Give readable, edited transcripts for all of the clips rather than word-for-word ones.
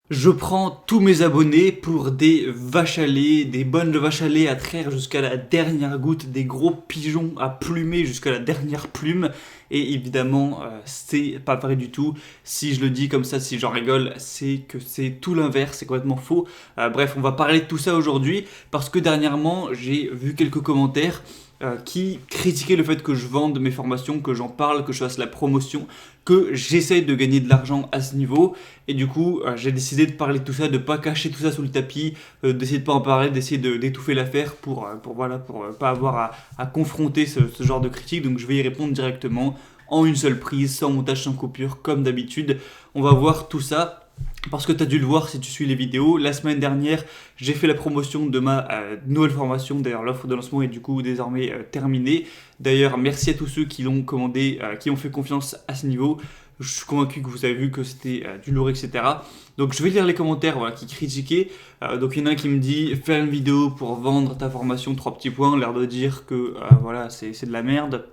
Je prends tous mes abonnés pour des vaches à lait, des bonnes vaches à lait à traire jusqu'à la dernière goutte, des gros pigeons à plumer jusqu'à la dernière plume. Et évidemment, c'est pas vrai du tout. Si je le dis comme ça, si j'en rigole, c'est que c'est tout l'inverse, c'est complètement faux. Bref, on va parler de tout ça aujourd'hui parce que dernièrement, j'ai vu quelques commentaires qui critiquaient le fait que je vende mes formations, que j'en parle, que je fasse la promotion, que j'essaye de gagner de l'argent à ce niveau. Et du coup, j'ai décidé de parler de tout ça, de pas cacher tout ça sous le tapis, d'essayer de pas en parler, d'essayer d'étouffer l'affaire pour pas avoir à confronter ce genre de critiques. Donc je vais y répondre directement en une seule prise, sans montage, sans coupure, comme d'habitude. On va voir tout ça. Parce que tu as dû le voir si tu suis les vidéos, la semaine dernière, j'ai fait la promotion de ma nouvelle formation. D'ailleurs, l'offre de lancement est du coup désormais terminée. D'ailleurs, merci à tous ceux qui l'ont commandé, qui ont fait confiance à ce niveau. Je suis convaincu que vous avez vu que c'était du lourd, etc. Donc, je vais lire les commentaires voilà, qui critiquaient. Donc, il y en a un qui me dit faire une vidéo pour vendre ta formation, 3 petits points, l'air de dire que voilà, c'est de la merde.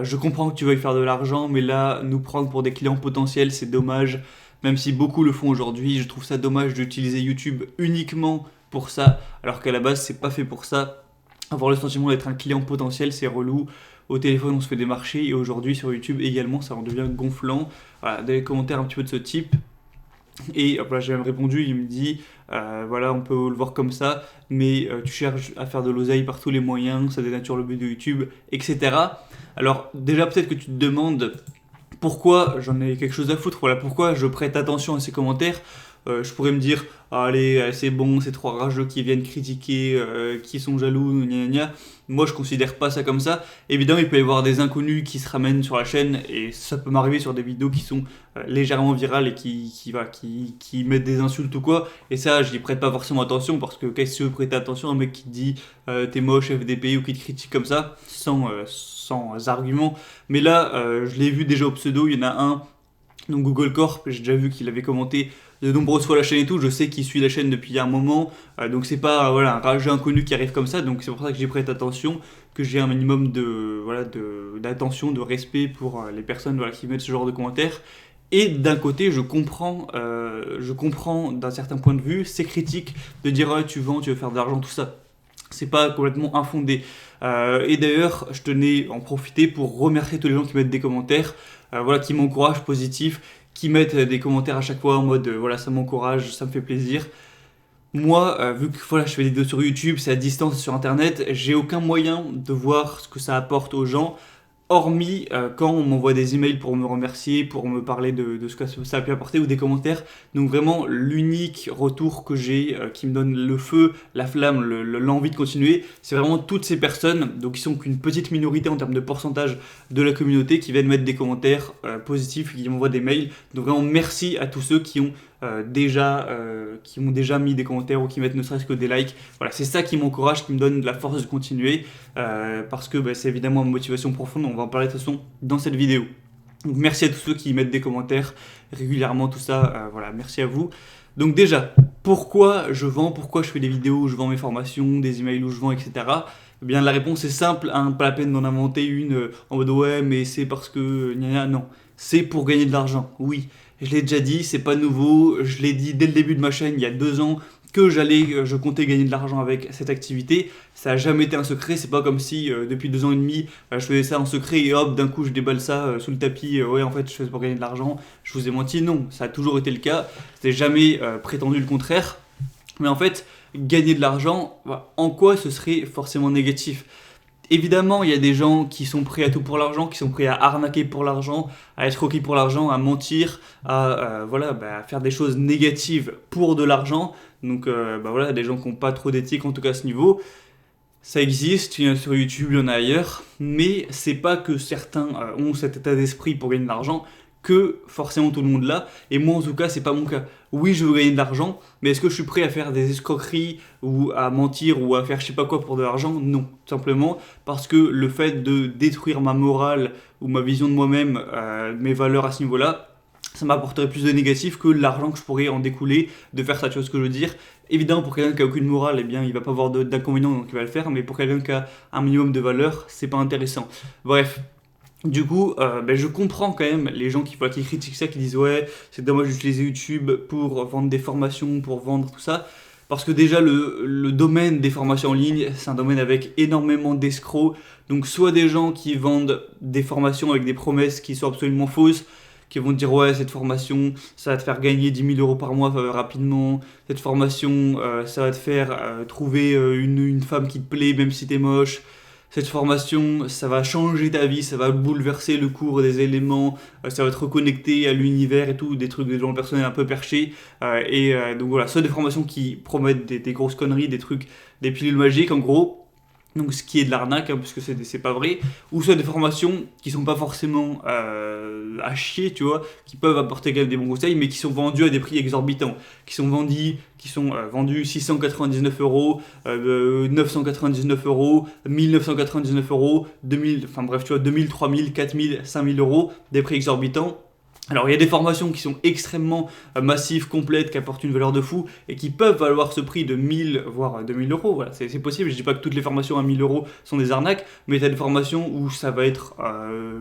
Je comprends que tu veuilles faire de l'argent, mais là, nous prendre pour des clients potentiels, c'est dommage. Même si beaucoup le font aujourd'hui, je trouve ça dommage d'utiliser YouTube uniquement pour ça, alors qu'à la base, c'est pas fait pour ça. Avoir le sentiment d'être un client potentiel, c'est relou. Au téléphone, on se fait des marchés, et aujourd'hui, sur YouTube également, ça en devient gonflant. Voilà, des commentaires un petit peu de ce type. Et voilà, j'ai même répondu, il me dit, voilà, on peut le voir comme ça, mais tu cherches à faire de l'oseille par tous les moyens, ça dénature le but de YouTube, etc. Alors déjà peut-être que tu te demandes pourquoi j'en ai quelque chose à foutre, voilà, pourquoi je prête attention à ces commentaires. Je pourrais me dire, ah, allez, c'est bon, ces trois rageux qui viennent critiquer, qui sont jaloux, gna gna gna. Moi, je considère pas ça comme ça. Évidemment, il peut y avoir des inconnus qui se ramènent sur la chaîne, et ça peut m'arriver sur des vidéos qui sont légèrement virales et qui mettent des insultes ou quoi. Et ça, je n'y prête pas forcément attention, parce que qu'est-ce que tu veux prêter attention à un mec qui te dit t'es moche, FDP, ou qui te critique comme ça, sans argument. Mais là, je l'ai vu déjà au pseudo, il y en a un. Donc Google Corp, j'ai déjà vu qu'il avait commenté de nombreuses fois la chaîne et tout, je sais qu'il suit la chaîne depuis un moment, donc c'est pas voilà, un rageux inconnu qui arrive comme ça, donc c'est pour ça que j'y prête attention, que j'ai un minimum d'attention, de respect pour les personnes voilà, qui mettent ce genre de commentaires. Et d'un côté, je comprends d'un certain point de vue ces critiques de dire ah, tu vends, tu veux faire de l'argent, tout ça. C'est pas complètement infondé. Et d'ailleurs, je tenais à en profiter pour remercier tous les gens qui mettent des commentaires, voilà, qui m'encouragent positifs, qui mettent des commentaires à chaque fois en mode voilà, ça m'encourage, ça me fait plaisir. Moi, vu que voilà, je fais des vidéos sur YouTube, c'est à distance sur internet, j'ai aucun moyen de voir ce que ça apporte aux gens. Hormis quand on m'envoie des emails pour me remercier, pour me parler de ce que ça a pu apporter ou des commentaires. Donc vraiment l'unique retour que j'ai qui me donne le feu, la flamme, l'envie de continuer, c'est vraiment toutes ces personnes, donc qui sont qu'une petite minorité en termes de pourcentage de la communauté, qui viennent mettre des commentaires positifs, qui m'envoient des mails. Donc vraiment merci à tous ceux qui ont qui m'ont déjà mis des commentaires ou qui mettent ne serait-ce que des likes. Voilà, c'est ça qui m'encourage, qui me donne la force de continuer parce que c'est évidemment ma motivation profonde. On va en parler de toute façon dans cette vidéo. Donc merci à tous ceux qui mettent des commentaires régulièrement, tout ça. Voilà, merci à vous. Donc déjà, pourquoi je vends, pourquoi je fais des vidéos où je vends mes formations, des emails où je vends, etc. Eh bien la réponse est simple, hein, pas la peine d'en inventer une en mode ouais mais c'est parce que non, c'est pour gagner de l'argent, oui. Je l'ai déjà dit, c'est pas nouveau, je l'ai dit dès le début de ma chaîne il y a 2 ans que je comptais gagner de l'argent avec cette activité. Ça n'a jamais été un secret, c'est pas comme si depuis 2 ans et demi je faisais ça en secret et hop d'un coup je déballe ça sous le tapis, ouais en fait je fais ça pour gagner de l'argent, je vous ai menti, non, ça a toujours été le cas, c'était jamais prétendu le contraire. Mais en fait, gagner de l'argent, en quoi ce serait forcément négatif? Évidemment, il y a des gens qui sont prêts à tout pour l'argent, qui sont prêts à arnaquer pour l'argent, à escroquer pour l'argent, à mentir, à faire des choses négatives pour de l'argent. Donc voilà, des gens qui n'ont pas trop d'éthique en tout cas à ce niveau. Ça existe, il y en a sur YouTube, il y en a ailleurs, mais c'est pas que certains ont cet état d'esprit pour gagner de l'argent que forcément tout le monde l'a, et moi en tout cas c'est pas mon cas. Oui je veux gagner de l'argent, mais est-ce que je suis prêt à faire des escroqueries ou à mentir ou à faire je sais pas quoi pour de l'argent? Non, tout simplement parce que le fait de détruire ma morale ou ma vision de moi-même, mes valeurs à ce niveau-là, ça m'apporterait plus de négatif que l'argent que je pourrais en découler de faire ça, tu vois ce que je veux dire. Évidemment, pour quelqu'un qui a aucune morale, eh bien, il va pas avoir d'inconvénients, donc il va le faire, mais pour quelqu'un qui a un minimum de valeur, c'est pas intéressant. Bref, Du coup, je comprends quand même les gens qui critiquent ça, qui disent ouais, c'est dommage d'utiliser YouTube pour vendre des formations, pour vendre tout ça. Parce que déjà, le domaine des formations en ligne, c'est un domaine avec énormément d'escrocs. Donc, soit des gens qui vendent des formations avec des promesses qui sont absolument fausses, qui vont te dire ouais, cette formation, ça va te faire gagner 10 000 € par mois rapidement. Cette formation, ça va te faire trouver une femme qui te plaît, même si t'es moche. Cette formation, ça va changer ta vie, ça va bouleverser le cours des éléments, ça va te reconnecter à l'univers et tout, des trucs des gens personnels un peu perchés. Donc voilà, soit des formations qui promettent des grosses conneries, des trucs, des pilules magiques en gros, donc ce qui est de l'arnaque, hein, parce que c'est pas vrai, ou soit des formations qui sont pas forcément à chier, tu vois, qui peuvent apporter quand même des bons conseils, mais qui sont vendus à des prix exorbitants, qui sont vendus 699 €, 999 €, 1999 €, 2000, enfin bref, tu vois, 2000, 3000, 4000, 5000 €, des prix exorbitants. Alors il y a des formations qui sont extrêmement massives, complètes, qui apportent une valeur de fou et qui peuvent valoir ce prix de 1000 voire 2000 €. Voilà, c'est possible. Je dis pas que toutes les formations à 1000 € sont des arnaques, mais tu as des formations où ça va être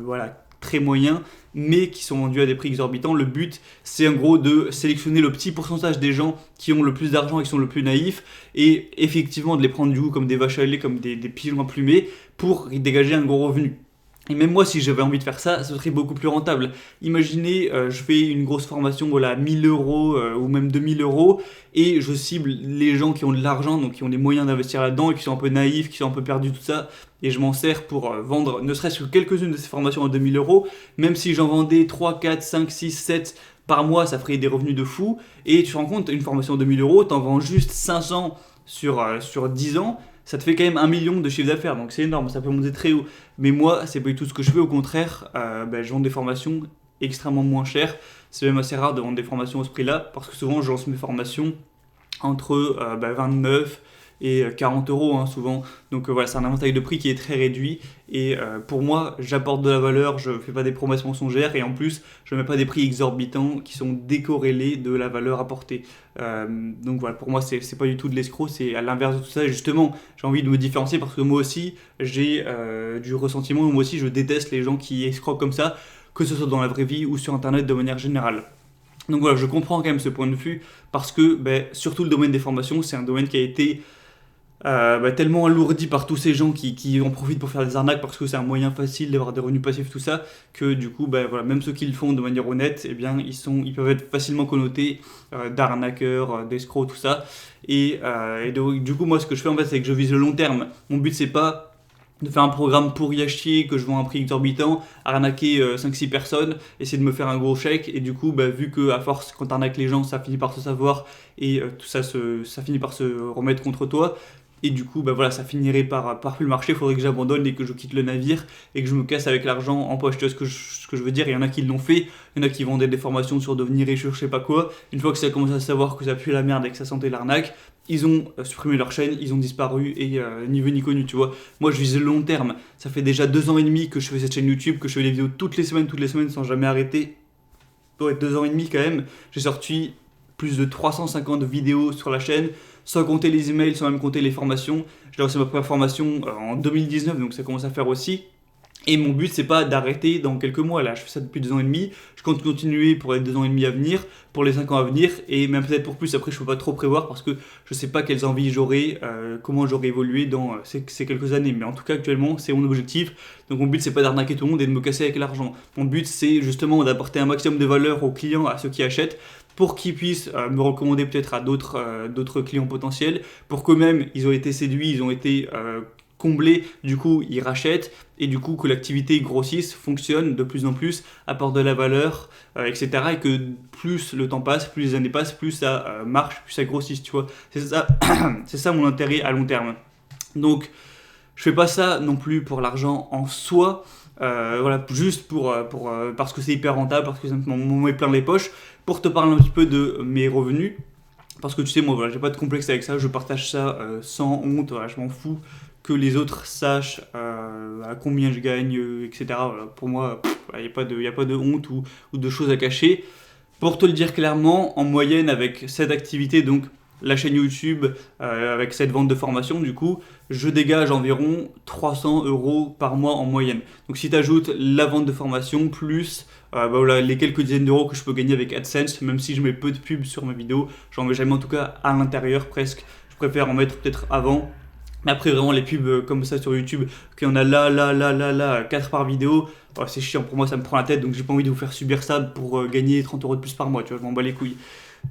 voilà, très moyen, mais qui sont vendues à des prix exorbitants. Le but, c'est en gros de sélectionner le petit pourcentage des gens qui ont le plus d'argent et qui sont le plus naïfs, et effectivement de les prendre du coup comme des vaches à lait, comme des pigeons emplumés, pour dégager un gros revenu. Et même moi, si j'avais envie de faire ça, ce serait beaucoup plus rentable. Imaginez, je fais une grosse formation, voilà, 1000 € ou même 2000 € et je cible les gens qui ont de l'argent, donc qui ont les moyens d'investir là-dedans et qui sont un peu naïfs, qui sont un peu perdus, tout ça. Et je m'en sers pour vendre ne serait-ce que quelques-unes de ces formations à 2000 €. Même si j'en vendais 3, 4, 5, 6, 7 par mois, ça ferait des revenus de fou. Et tu te rends compte, une formation à 2000 €, t'en vends juste 500 sur 10 ans. Ça te fait quand même 1 million de chiffre d'affaires, donc c'est énorme, ça peut monter très haut. Mais moi, c'est pas du tout ce que je fais, au contraire, je vends des formations extrêmement moins chères. C'est même assez rare de vendre des formations à ce prix-là, parce que souvent je lance mes formations entre 29 et 40 € hein, souvent. Donc voilà, c'est un inventaire de prix qui est très réduit. Et pour moi, j'apporte de la valeur, je fais pas des promesses mensongères et en plus, je mets pas des prix exorbitants qui sont décorrélés de la valeur apportée. Donc voilà, pour moi, c'est pas du tout de l'escroc, c'est à l'inverse de tout ça. Et justement, j'ai envie de me différencier parce que moi aussi, j'ai du ressentiment. Moi aussi, je déteste les gens qui escroquent comme ça, que ce soit dans la vraie vie ou sur Internet de manière générale. Donc voilà, je comprends quand même ce point de vue parce que surtout le domaine des formations, c'est un domaine qui a été tellement alourdi par tous ces gens qui en profitent pour faire des arnaques parce que c'est un moyen facile d'avoir des revenus passifs, tout ça, que du coup, voilà, même ceux qui le font de manière honnête, eh bien, ils peuvent être facilement connotés d'arnaqueurs, d'escrocs, tout ça. Du coup, moi, ce que je fais en fait, c'est que je vise le long terme. Mon but, c'est pas de faire un programme pourri à chier que je vends à un prix exorbitant, arnaquer 5-6 personnes, essayer de me faire un gros chèque, et du coup, vu que à force, quand t'arnaques les gens, ça finit par se savoir, et tout ça, ça finit par se remettre contre toi, et du coup, voilà, ça finirait par plus le marché, il faudrait que j'abandonne et que je quitte le navire, et que je me casse avec l'argent en poche, tu vois ce que je veux dire. Il y en a qui l'ont fait, il y en a qui vendaient des formations sur devenir riche, je sais pas quoi, une fois que ça commence à savoir que ça pue la merde et que ça sentait l'arnaque, ils ont supprimé leur chaîne, ils ont disparu et ni vu ni connu, tu vois. Moi, je vise le long terme. Ça fait déjà 2 ans et demi que je fais cette chaîne YouTube, que je fais des vidéos toutes les semaines sans jamais arrêter. Ouais, 2 ans et demi quand même. J'ai sorti plus de 350 vidéos sur la chaîne, sans compter les emails, sans même compter les formations. J'ai lancé ma première formation en 2019, donc ça commence à faire aussi. Et mon but, c'est pas d'arrêter dans quelques mois. Là, je fais ça depuis 2 ans et demi. Je compte continuer pour les 2 ans et demi à venir, pour les 5 ans à venir, et même peut-être pour plus. Après, je peux pas trop prévoir parce que je sais pas quelles envies j'aurai, comment j'aurai évolué dans ces quelques années. Mais en tout cas, actuellement, c'est mon objectif. Donc, mon but, c'est pas d'arnaquer tout le monde et de me casser avec l'argent. Mon but, c'est justement d'apporter un maximum de valeur aux clients, à ceux qui achètent, pour qu'ils puissent me recommander peut-être à d'autres clients potentiels, pour qu'eux-mêmes, ils ont été séduits, ils ont été comblés, du coup ils rachètent, et du coup que l'activité grossisse, fonctionne de plus en plus, apporte de la valeur, etc. Et que plus le temps passe, plus les années passent, plus ça marche, plus ça grossisse, tu vois. C'est ça, c'est ça mon intérêt à long terme. Donc je fais pas ça non plus pour l'argent en soi, voilà, juste parce que c'est hyper rentable, parce que ça me met plein les poches. Pour te parler un petit peu de mes revenus, parce que tu sais, moi, voilà, j'ai pas de complexe avec ça, je partage ça sans honte, voilà, je m'en fous que les autres sachent à combien je gagne, etc. Voilà, pour moi, il n'y a pas de honte ou de choses à cacher. Pour te le dire clairement, en moyenne, avec cette activité, donc la chaîne YouTube avec cette vente de formation, du coup, je dégage environ 300 € par mois en moyenne. Donc si tu ajoutes la vente de formation plus voilà, les quelques dizaines d'euros que je peux gagner avec AdSense, même si je mets peu de pubs sur mes vidéos, j'en mets jamais en tout cas à l'intérieur presque. Je préfère en mettre peut-être avant. Mais après, vraiment, les pubs comme ça sur YouTube, qu'il y en a là, 4 par vidéo, c'est chiant. Pour moi, ça me prend la tête, donc j'ai pas envie de vous faire subir ça pour gagner 30 € de plus par mois, tu vois, je m'en bats les couilles.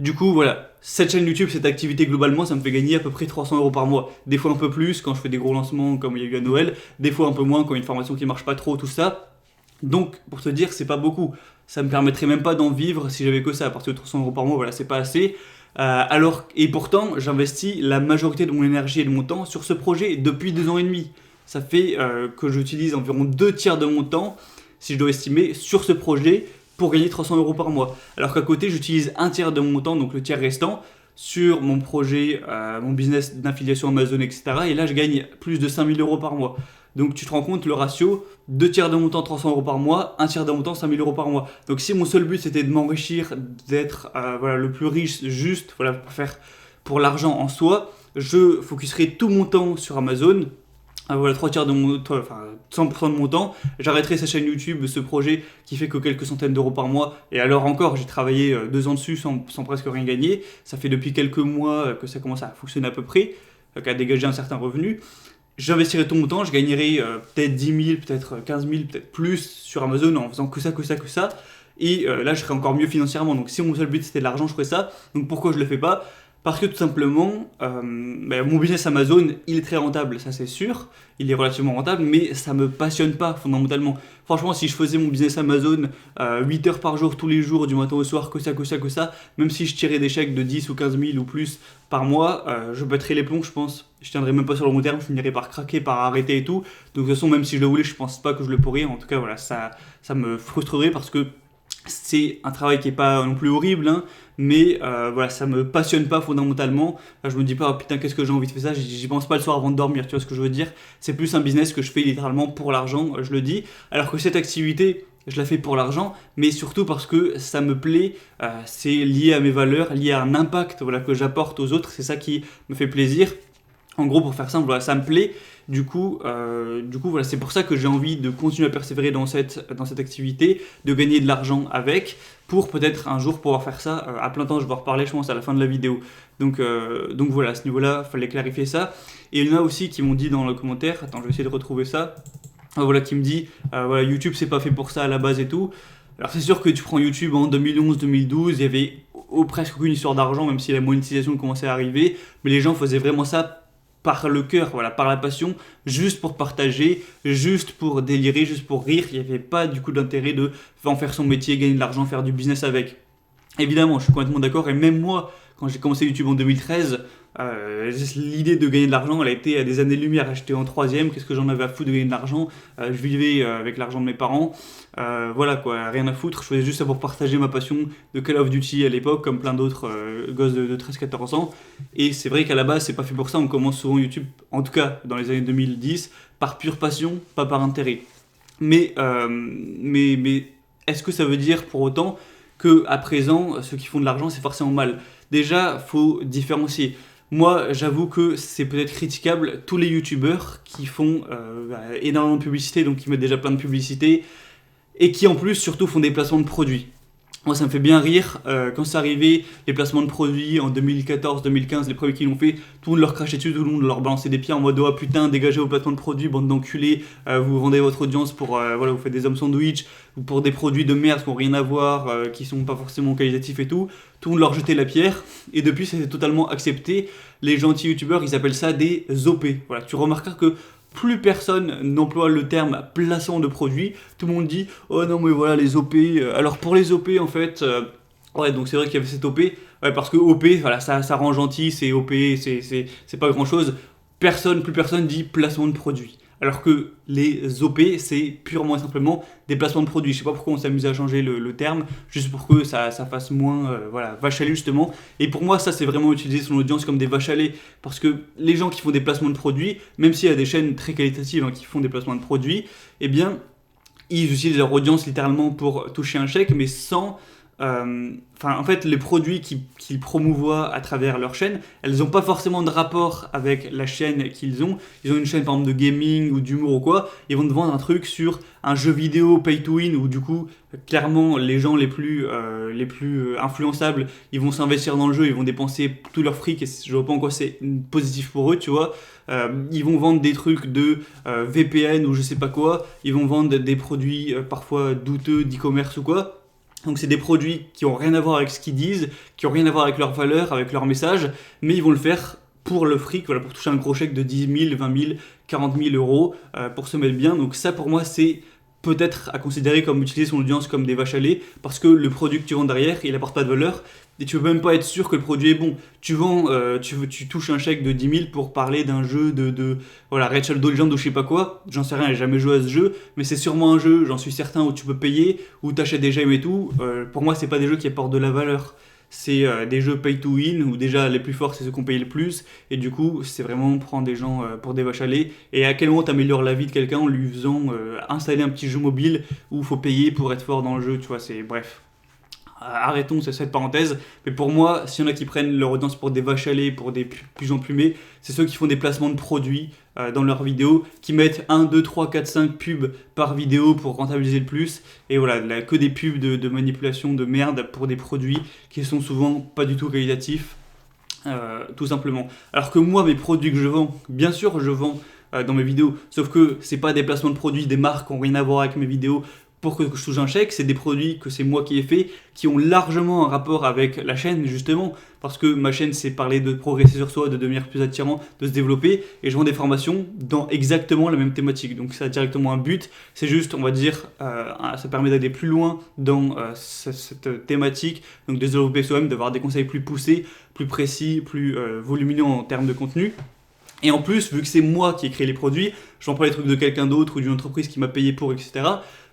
Du coup, voilà, cette chaîne YouTube, cette activité globalement, ça me fait gagner à peu près 300 € par mois. Des fois un peu plus quand je fais des gros lancements comme il y a eu à Noël, des fois un peu moins quand il y a une formation qui marche pas trop, tout ça. Donc, pour te dire, c'est pas beaucoup. Ça me permettrait même pas d'en vivre si j'avais que ça. À partir de 300 € par mois, voilà, c'est pas assez. Et pourtant, j'investis la majorité de mon énergie et de mon temps sur ce projet depuis 2 ans et demi. Ça fait que j'utilise environ 2 tiers de mon temps, si je dois estimer, sur ce projet pour gagner 300 € par mois. Alors qu'à côté, j'utilise 1 tiers de mon temps, donc le tiers restant, sur mon projet, mon business d'affiliation Amazon, etc. Et là, je gagne plus de 5000 € par mois. Donc tu te rends compte le ratio, 2 tiers de mon temps 300 € par mois, 1 tiers de mon temps 5000 € par mois. Donc si mon seul but c'était de m'enrichir, d'être voilà, le plus riche juste, voilà, pour faire pour l'argent en soi, je focuserai tout mon temps sur Amazon. Voilà, 3 tiers de mon temps, enfin 100% de mon temps, j'arrêterai cette chaîne YouTube, ce projet qui fait que quelques centaines d'euros par mois, et alors encore, j'ai travaillé 2 ans dessus sans presque rien gagner, ça fait depuis quelques mois que ça commence à fonctionner à peu près, qu'à dégager un certain revenu. J'investirai tout mon temps, je gagnerai peut-être 10 000, peut-être 15 000, peut-être plus sur Amazon en faisant que ça. Et là, je serai encore mieux financièrement. Donc si mon seul but c'était de l'argent, je ferais ça. Donc pourquoi je le fais pas ? Parce que tout simplement, mon business Amazon, il est très rentable, ça c'est sûr. Il est relativement rentable, mais ça me passionne pas fondamentalement. Franchement, si je faisais mon business Amazon 8 heures par jour, tous les jours, du matin au soir, que ça, même si je tirais des chèques de 10 ou 15 000 ou plus par mois, je battrais les plombs, je pense. Je tiendrais même pas sur le long terme, je finirais par craquer, par arrêter et tout. Donc de toute façon, même si je le voulais, je pense pas que je le pourrais. En tout cas, voilà, ça me frustrerait parce que c'est un travail qui est pas non plus horrible, hein, mais voilà, ça me passionne pas fondamentalement. Là, je me dis pas, oh, putain, qu'est-ce que j'ai envie de faire ça, j'y pense pas le soir avant de dormir, tu vois ce que je veux dire. C'est plus un business que je fais littéralement pour l'argent, je le dis. Alors que cette activité, je la fais pour l'argent, mais surtout parce que ça me plaît, c'est lié à mes valeurs, lié à un impact voilà, que j'apporte aux autres, c'est ça qui me fait plaisir. En gros, pour faire simple, voilà, ça me plaît. Du coup, voilà, c'est pour ça que j'ai envie de continuer à persévérer dans cette activité, de gagner de l'argent avec, pour peut-être un jour pouvoir faire ça à plein temps. Je vais en reparler, je pense, à la fin de la vidéo. Donc voilà, à ce niveau-là, il fallait clarifier ça. Et il y en a aussi qui m'ont dit dans le commentaire, attends, je vais essayer de retrouver ça, voilà, qui me dit, voilà, YouTube, c'est pas fait pour ça à la base et tout. Alors c'est sûr que tu prends YouTube en 2011-2012, il y avait presque aucune histoire d'argent, même si la monétisation commençait à arriver, mais les gens faisaient vraiment ça par le cœur, voilà, par la passion, juste pour partager, juste pour délirer, juste pour rire. Il n'y avait pas du coup d'intérêt de en faire son métier, gagner de l'argent, faire du business avec. Évidemment, je suis complètement d'accord, et même moi, quand j'ai commencé YouTube en 2013, l'idée de gagner de l'argent, elle a été à des années-lumière. J'étais en 3ème, qu'est-ce que j'en avais à foutre de gagner de l'argent, je vivais avec l'argent de mes parents, voilà quoi, rien à foutre. Je faisais juste ça pour partager ma passion de Call of Duty à l'époque, comme plein d'autres gosses de 13-14 ans. Et c'est vrai qu'à la base, c'est pas fait pour ça. On commence souvent YouTube, en tout cas dans les années 2010, par pure passion, pas par intérêt. Mais est-ce que ça veut dire pour autant qu'à présent, ceux qui font de l'argent, c'est forcément mal ? Déjà, faut différencier. Moi, j'avoue que c'est peut-être critiquable tous les youtubeurs qui font énormément de publicité, donc qui mettent déjà plein de publicité, et qui en plus surtout font des placements de produits. Moi, ça me fait bien rire, quand c'est arrivé, les placements de produits en 2014-2015, les premiers qui l'ont fait, tout le monde leur crachait dessus, tout le monde leur balançait des pieds en mode « Oh putain, dégagez vos placements de produits, bande d'enculés, vous vendez votre audience pour, voilà, vous faites des hommes sandwich, ou pour des produits de merde qui n'ont rien à voir, qui sont pas forcément qualitatifs et tout », tout le monde leur jetait la pierre, et depuis, ça s'est totalement accepté. Les gentils youtubeurs, ils appellent ça des OP. Voilà, tu remarqueras que plus personne n'emploie le terme placement de produit. Tout le monde dit « Oh non mais voilà les OP ». Alors pour les OP en fait, ouais donc c'est vrai qu'il y avait cette OP. Ouais, parce que OP, voilà, ça rend gentil, c'est OP, c'est pas grand chose. Plus personne dit placement de produit. Alors que les OP, c'est purement et simplement des placements de produits. Je sais pas pourquoi on s'amuse à changer le terme, juste pour que ça fasse moins, voilà, vache à lait justement. Et pour moi, ça, c'est vraiment utiliser son audience comme des vaches à lait. Parce que les gens qui font des placements de produits, même s'il y a des chaînes très qualitatives qui font des placements de produits, eh bien, ils utilisent leur audience littéralement pour toucher un chèque, mais sans en fait, les produits qu'ils promouvoient à travers leur chaîne, elles n'ont pas forcément de rapport avec la chaîne qu'ils ont. Ils ont une chaîne par exemple de gaming ou d'humour ou quoi, ils vont te vendre un truc sur un jeu vidéo pay to win où du coup, clairement, les gens les plus influençables, ils vont s'investir dans le jeu, ils vont dépenser tout leur fric et je vois pas en quoi c'est positif pour eux, tu vois. Ils vont vendre des trucs de VPN ou je sais pas quoi, ils vont vendre des produits parfois douteux d'e-commerce ou quoi. Donc c'est des produits qui ont rien à voir avec ce qu'ils disent, qui ont rien à voir avec leurs valeurs, avec leur message, mais ils vont le faire pour le fric, voilà, pour toucher un gros chèque de 10 000, 20 000, 40 000 euros pour se mettre bien. Donc ça pour moi c'est peut-être à considérer comme utiliser son audience comme des vaches à lait, parce que le produit que tu vends derrière, il apporte pas de valeur, et tu peux même pas être sûr que le produit est bon. Tu vends, tu touches un chèque de 10 000 pour parler d'un jeu voilà, Rachel Dolezal ou je sais pas quoi, j'en sais rien, j'ai jamais joué à ce jeu, mais c'est sûrement un jeu, j'en suis certain, où tu peux payer, où t'achètes des gemmes et tout. Pour moi, c'est pas des jeux qui apportent de la valeur. C'est des jeux pay to win, où déjà les plus forts c'est ceux qui ont payé le plus, et du coup c'est vraiment prendre des gens pour des vaches à lait. Et à quel moment t'améliores la vie de quelqu'un en lui faisant installer un petit jeu mobile où il faut payer pour être fort dans le jeu, tu vois, c'est bref. Arrêtons cette parenthèse, mais pour moi, s'il y en a qui prennent leur audience pour des vaches à lait, pour des pigeons plumés, c'est ceux qui font des placements de produits dans leurs vidéos, qui mettent 1, 2, 3, 4, 5 pubs par vidéo pour rentabiliser le plus, et voilà, que des pubs de manipulation de merde pour des produits qui sont souvent pas du tout qualitatifs, tout simplement. Alors que moi, mes produits que je vends, bien sûr je vends dans mes vidéos, sauf que c'est pas des placements de produits, des marques qui n'ont rien à voir avec mes vidéos, pour que je touche un chèque, c'est des produits que c'est moi qui ai fait, qui ont largement un rapport avec la chaîne, justement, parce que ma chaîne, c'est parler de progresser sur soi, de devenir plus attirant, de se développer, et je vends des formations dans exactement la même thématique. Donc ça a directement un but, c'est juste, on va dire, ça permet d'aller plus loin dans cette thématique, donc de se développer soi-même, d'avoir des conseils plus poussés, plus précis, plus volumineux en termes de contenu. Et en plus, vu que c'est moi qui ai créé les produits, je vends pas les trucs de quelqu'un d'autre ou d'une entreprise qui m'a payé pour, etc.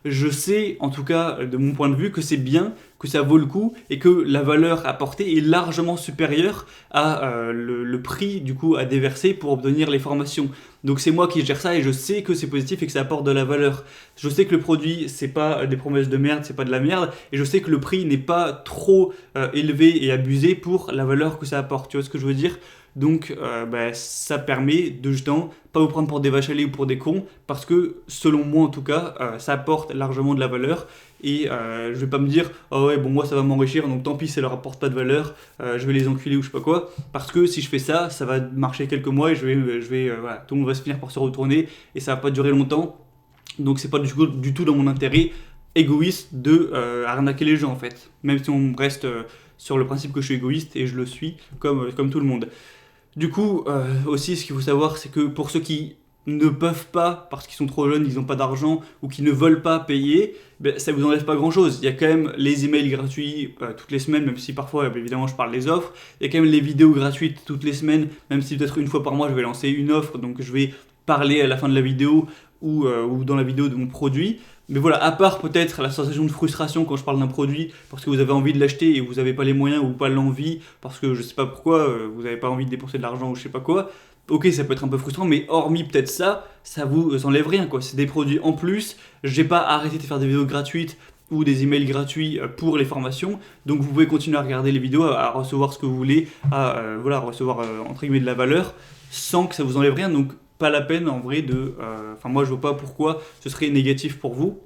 Je sais, en tout cas de mon point de vue, que c'est bien, que ça vaut le coup et que la valeur apportée est largement supérieure à le prix du coup à déverser pour obtenir les formations. Donc c'est moi qui gère ça et je sais que c'est positif et que ça apporte de la valeur. Je sais que le produit c'est pas des promesses de merde, c'est pas de la merde, et je sais que le prix n'est pas trop élevé et abusé pour la valeur que ça apporte. Tu vois ce que je veux dire ? Donc ça permet de justement pas vous prendre pour des vaches à lait ou pour des cons, parce que selon moi en tout cas ça apporte largement de la valeur. Et je vais pas me dire oh ouais bon moi ça va m'enrichir donc tant pis ça leur apporte pas de valeur, je vais les enculer ou je sais pas quoi, parce que si je fais ça ça va marcher quelques mois et voilà, tout le monde va se finir par se retourner et ça va pas durer longtemps. Donc c'est pas du tout dans mon intérêt égoïste de arnaquer les gens en fait, même si on reste sur le principe que je suis égoïste, et je le suis comme tout le monde. Du coup, aussi, ce qu'il faut savoir, c'est que pour ceux qui ne peuvent pas, parce qu'ils sont trop jeunes, ils n'ont pas d'argent, ou qui ne veulent pas payer, ça ne vous enlève pas grand-chose. Il y a quand même les emails gratuits toutes les semaines, même si parfois, évidemment, je parle des offres. Il y a quand même les vidéos gratuites toutes les semaines, même si peut-être une fois par mois, je vais lancer une offre, donc je vais parler à la fin de la vidéo ou dans la vidéo de mon produit. Mais voilà, à part peut-être la sensation de frustration quand je parle d'un produit parce que vous avez envie de l'acheter et vous n'avez pas les moyens ou pas l'envie parce que je sais pas pourquoi, vous n'avez pas envie de dépenser de l'argent ou je sais pas quoi, ok ça peut être un peu frustrant, mais hormis peut-être ça, ça vous enlève rien quoi, c'est des produits en plus, j'ai pas arrêté de faire des vidéos gratuites ou des emails gratuits pour les formations, donc vous pouvez continuer à regarder les vidéos, à recevoir ce que vous voulez, à recevoir entre guillemets de la valeur sans que ça vous enlève rien, donc pas la peine en vrai de... moi je vois pas pourquoi ce serait négatif pour vous.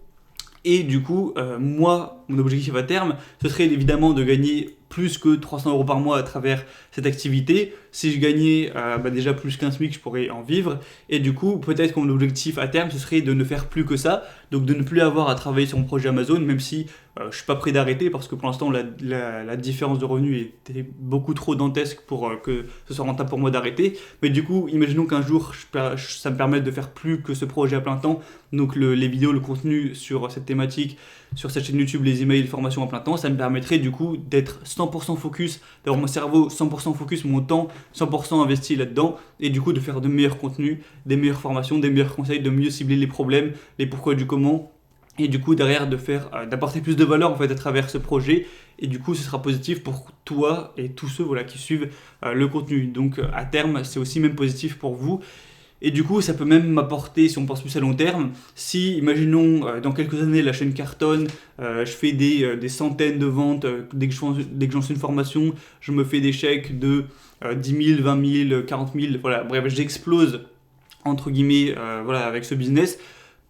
Et du coup, moi, mon objectif à terme, ce serait évidemment de gagner plus que 300 € par mois à travers cette activité. Si je gagnais déjà plus qu'un SMIC, je pourrais en vivre. Et du coup, peut-être que mon objectif à terme, ce serait de ne faire plus que ça. Donc de ne plus avoir à travailler sur mon projet Amazon, même si je ne suis pas prêt d'arrêter, parce que pour l'instant, la différence de revenus était beaucoup trop dantesque pour que ce soit rentable pour moi d'arrêter. Mais du coup, imaginons qu'un jour, ça me permette de faire plus que ce projet à plein temps. Donc les vidéos, le contenu sur cette thématique, sur cette chaîne YouTube, les emails, les formations à plein temps, ça me permettrait du coup d'être 100% focus, d'avoir mon cerveau 100% focus, mon temps 100% investi là-dedans, et du coup de faire de meilleurs contenus, des meilleures formations, des meilleurs conseils, de mieux cibler les problèmes, les pourquoi du comment, et du coup derrière d'apporter plus de valeur en fait à travers ce projet, et du coup ce sera positif pour toi et tous ceux qui suivent le contenu. Donc à terme c'est aussi même positif pour vous. Et du coup, ça peut même m'apporter, si on pense plus à long terme, si, imaginons, dans quelques années, la chaîne cartonne, je fais des centaines de ventes, dès que j'en fais une formation, je me fais des chèques de 10 000, 20 000, 40 000, voilà, bref, j'explose, entre guillemets, voilà, avec ce business.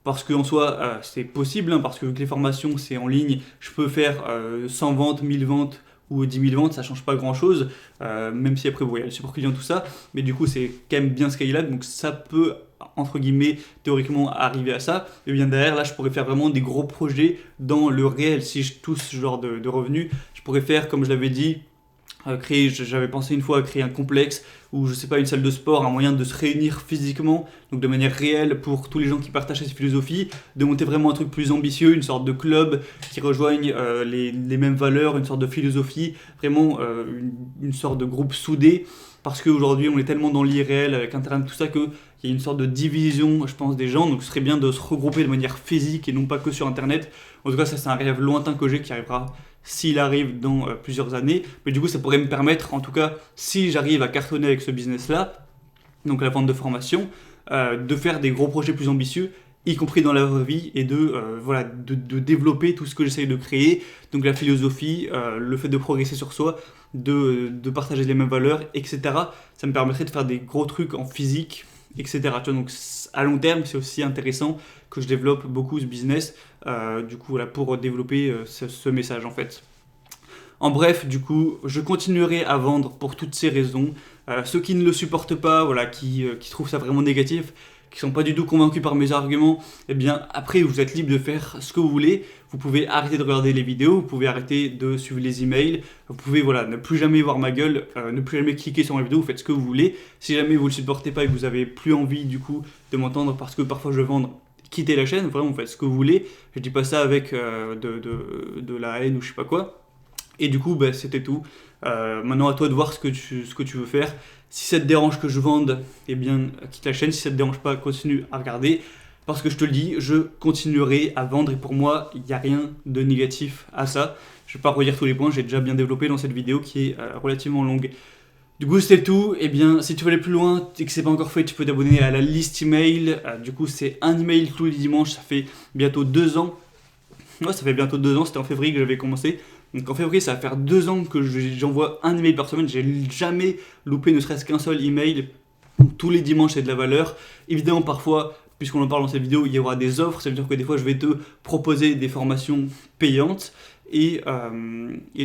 Parce qu'en soi, c'est possible, hein, parce que vu que les formations, c'est en ligne, je peux faire 100 ventes, 1000 ventes ou 10 000 ventes, ça change pas grand-chose, même si après, bon, il y a le support client, tout ça, mais du coup, c'est quand même bien scalable, donc ça peut, entre guillemets, théoriquement arriver à ça. Et bien derrière, là, je pourrais faire vraiment des gros projets dans le réel. Si je touche ce genre de revenus, je pourrais faire, comme je l'avais dit, j'avais pensé une fois à créer un complexe ou je sais pas, une salle de sport, un moyen de se réunir physiquement, donc de manière réelle pour tous les gens qui partagent cette philosophie, de monter vraiment un truc plus ambitieux, une sorte de club qui rejoigne les mêmes valeurs, une sorte de philosophie, vraiment une sorte de groupe soudé, parce qu'aujourd'hui on est tellement dans l'irréel avec internet tout ça qu'il y a une sorte de division, je pense, des gens, donc ce serait bien de se regrouper de manière physique et non pas que sur internet. En tout cas, ça c'est un rêve lointain que j'ai qui arrivera s'il arrive dans plusieurs années, mais du coup ça pourrait me permettre, en tout cas si j'arrive à cartonner avec ce business là, donc la vente de formation, de faire des gros projets plus ambitieux, y compris dans la vraie vie, et de développer tout ce que j'essaye de créer, donc la philosophie, le fait de progresser sur soi, de partager les mêmes valeurs, etc. Ça me permettrait de faire des gros trucs en physique, etc. Tu vois, donc à long terme, c'est aussi intéressant que je développe beaucoup ce business, du coup, voilà, pour développer ce message en fait. En bref, du coup, je continuerai à vendre pour toutes ces raisons. Ceux qui ne le supportent pas, voilà, qui trouvent ça vraiment négatif, qui sont pas du tout convaincus par mes arguments, eh bien après vous êtes libre de faire ce que vous voulez. Vous pouvez arrêter de regarder les vidéos, vous pouvez arrêter de suivre les emails, vous pouvez voilà, ne plus jamais voir ma gueule, ne plus jamais cliquer sur ma vidéo, vous faites ce que vous voulez. Si jamais vous le supportez pas et que vous avez plus envie du coup de m'entendre parce que parfois je vends, quittez la chaîne, vraiment vous faites ce que vous voulez. Je dis pas ça avec de la haine ou je sais pas quoi. Et du coup, bah, c'était tout. Maintenant, à toi de voir ce que tu veux faire. Si ça te dérange que je vende, eh bien, quitte la chaîne. Si ça te dérange pas, continue à regarder. Parce que je te le dis, je continuerai à vendre. Et pour moi, il n'y a rien de négatif à ça. Je ne vais pas redire tous les points, j'ai déjà bien développé dans cette vidéo qui est relativement longue. Du coup, c'était tout. Eh bien, si tu veux aller plus loin et que c'est pas encore fait, tu peux t'abonner à la liste email. Du coup, c'est un email tous les dimanches. Ça fait bientôt 2 ans. Ouais, ça fait bientôt 2 ans. C'était en février que j'avais commencé. Donc en février, ça va faire 2 ans que j'envoie un email par semaine. J'ai jamais loupé ne serait-ce qu'un seul email. Donc, tous les dimanches, c'est de la valeur. Évidemment, parfois, puisqu'on en parle dans cette vidéo, il y aura des offres. Ça veut dire que des fois, je vais te proposer des formations payantes. Et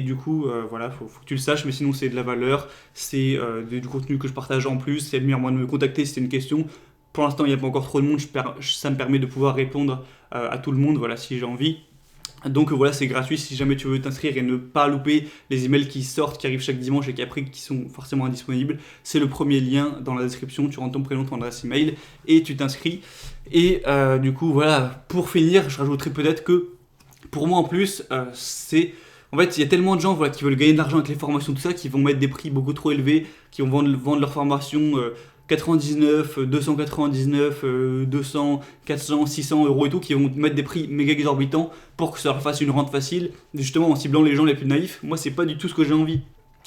du coup, voilà, faut que tu le saches. Mais sinon, c'est de la valeur. C'est du contenu que je partage en plus. C'est le meilleur moyen de me contacter si c'est une question. Pour l'instant, il n'y a pas encore trop de monde. Ça me permet de pouvoir répondre à tout le monde, voilà, si j'ai envie. Donc voilà, c'est gratuit si jamais tu veux t'inscrire et ne pas louper les emails qui sortent, qui arrivent chaque dimanche et qui sont forcément indisponibles. C'est le premier lien dans la description, tu rentres ton prénom, ton adresse email et tu t'inscris. Et du coup voilà, pour finir, je rajouterai peut-être que pour moi en plus, en fait, il y a tellement de gens voilà, qui veulent gagner de l'argent avec les formations, tout ça, qui vont mettre des prix beaucoup trop élevés, qui vont vendre leur formation 99, 299, 200, 400, 600 euros et tout, qui vont mettre des prix méga exorbitants pour que ça leur fasse une rente facile, justement en ciblant les gens les plus naïfs. Moi, c'est pas du tout ce que j'ai envie.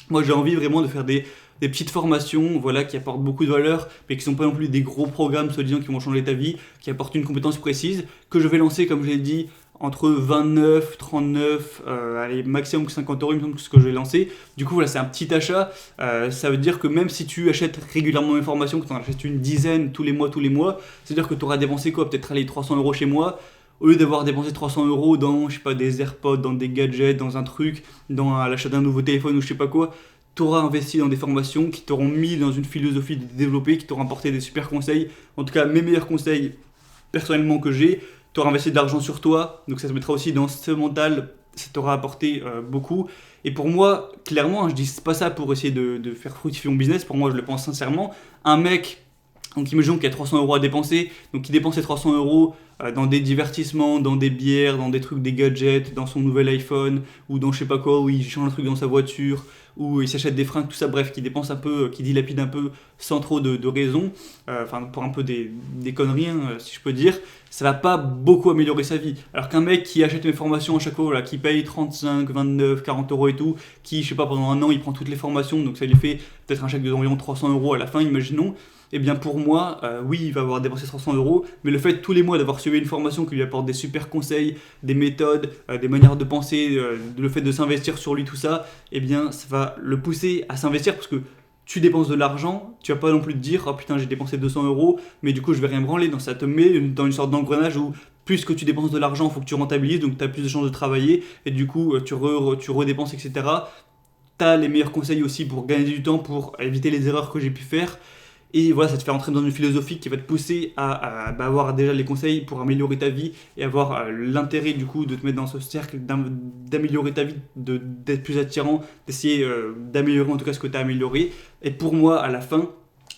Moi, j'ai envie vraiment de faire des petites formations voilà, qui apportent beaucoup de valeur, mais qui sont pas non plus des gros programmes soi-disant qui vont changer ta vie, qui apportent une compétence précise, que je vais lancer, comme je l'ai dit, entre 29, 39, allez, maximum 50 euros, il me semble que c'est ce que je vais lancer. Du coup, voilà, c'est un petit achat. Ça veut dire que même si tu achètes régulièrement mes formations, que tu en achètes une dizaine tous les mois, c'est-à-dire que tu auras dépensé quoi, peut-être aller 300 euros chez moi, au lieu d'avoir dépensé 300 euros dans, je sais pas, des AirPods, dans des gadgets, dans un truc, dans l'achat d'un nouveau téléphone ou je sais pas quoi, tu auras investi dans des formations qui t'auront mis dans une philosophie de développer, qui t'auront apporté des super conseils, en tout cas mes meilleurs conseils personnellement que j'ai. Tu auras investi de l'argent sur toi, donc ça te mettra aussi dans ce mental, ça t'aura apporté beaucoup. Et pour moi, clairement, je dis pas ça pour essayer de faire fructifier mon business, pour moi je le pense sincèrement. Un mec, donc imaginons qu'il y a 300 euros à dépenser, donc il dépense ces 300 euros dans des divertissements, dans des bières, dans des trucs, des gadgets, dans son nouvel iPhone, ou dans je sais pas quoi, où il change un truc dans sa voiture, où il s'achète des fringues, tout ça, bref, qui dépense un peu, qui dilapide un peu sans trop de raison, enfin pour un peu des conneries, hein, si je peux dire, ça va pas beaucoup améliorer sa vie. Alors qu'un mec qui achète mes formations à chaque fois, voilà, qui paye 35, 29, 40 euros et tout, qui, je sais pas, pendant un an, il prend toutes les formations, donc ça lui fait peut-être un chèque d'environ 300 euros à la fin, imaginons. Eh bien pour moi, oui, il va avoir dépensé 300 euros, mais le fait tous les mois d'avoir suivi une formation qui lui apporte des super conseils, des méthodes, des manières de penser, le fait de s'investir sur lui, tout ça, eh bien ça va le pousser à s'investir parce que tu dépenses de l'argent, tu vas pas non plus te dire oh putain j'ai dépensé 200 euros, mais du coup je vais rien branler, donc ça te met dans une sorte d'engrenage où plus que tu dépenses de l'argent, il faut que tu rentabilises, donc tu as plus de chances de travailler, et du coup tu redépenses, etc. Tu as les meilleurs conseils aussi pour gagner du temps, pour éviter les erreurs que j'ai pu faire. Et voilà, ça te fait rentrer dans une philosophie qui va te pousser à avoir déjà les conseils pour améliorer ta vie et avoir l'intérêt du coup de te mettre dans ce cercle, d'améliorer ta vie, d'être plus attirant, d'essayer d'améliorer en tout cas ce que tu as amélioré. Et pour moi, à la fin,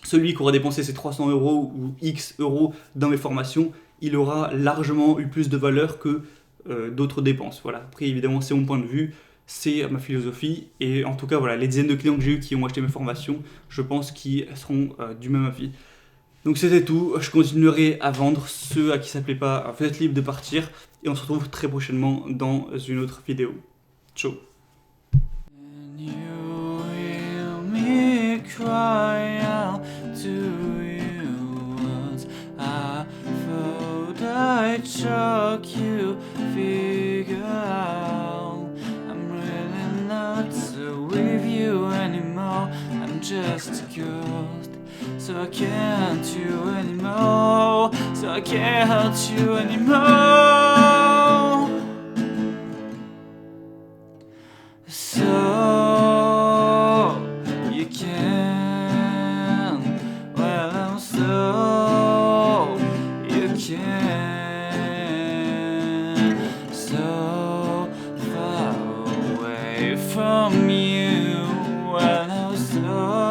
celui qui aura dépensé ses 300 euros ou X euros dans mes formations, il aura largement eu plus de valeur que d'autres dépenses. Voilà. Après, évidemment, c'est mon point de vue. C'est ma philosophie et en tout cas voilà les dizaines de clients que j'ai eu qui ont acheté mes formations, je pense qu'ils seront du même avis. Donc c'était tout, je continuerai à vendre. Ceux à qui ça plaît pas, vous êtes libre de partir et on se retrouve très prochainement dans une autre vidéo. Ciao. Just a ghost, so I can't hurt you anymore, so I can't hurt you anymore. So you can, well I'm so you can, so far away from you, well I'm so